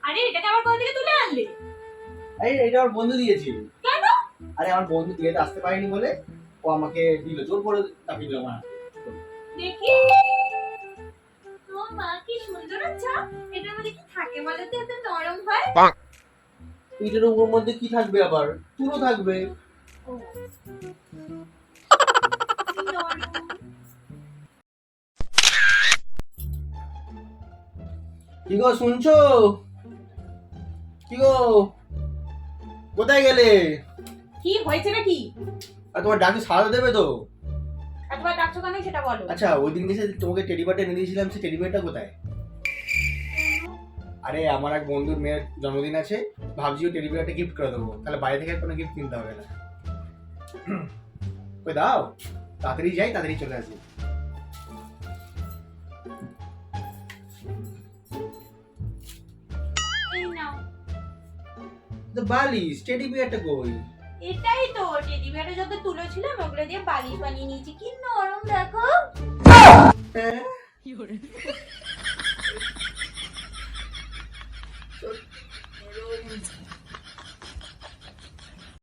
আরে এটাকে আবার কোথা থেকে তুলে আনলে? আরে এটা আমার বন্ধু দিয়েছে। কেন? আরে আমার বন্ধু বিয়েতে আসতে পারেনি বলে ও আমাকে দিল, জোর করে চাপিয়ে দিল আমার। দেখি। ও মা কি সুন্দর আচ্ছা। এটার মধ্যে কি থাকে বলো তো, এত নরম হয়? এটার উপর মধ্যে কি থাকবে আবার? তুলো থাকবে। ও কি নরম। কি গো শুনছো? কি গো, কোথায় গেলে? কি হয়েছে নাকি? আর তোমার ডাকে সাড়া দেবে তো? একবার ডাকছো কেন সেটা বলো। আচ্ছা, ওই দিন এসে তোমাকে টেডি বিয়ারটা এনে দিয়েছিলাম, সেই টেডি বিয়ারটা কোথায়? আরে আমার এক বন্ধুর মেয়ের জন্মদিন আছে, ভাবছি ও টেডি বিয়ারটা গিফট করে দেবো, তাহলে বাইরে থেকে কোনো গিফট কিনতে হবে না। ওই দাও, তাড়াতাড়ি যাই, তাড়াতাড়ি চলে আসি। এই নাও। তো বালিশ, টেডি বিয়ারটা কই? এটাই তো টেডি বিয়ারে যত তুলো ছিল আমি ওগুলো দিয়ে বালিশ বানিয়ে নিয়েছি, কি নরম দেখো। হ্যাঁ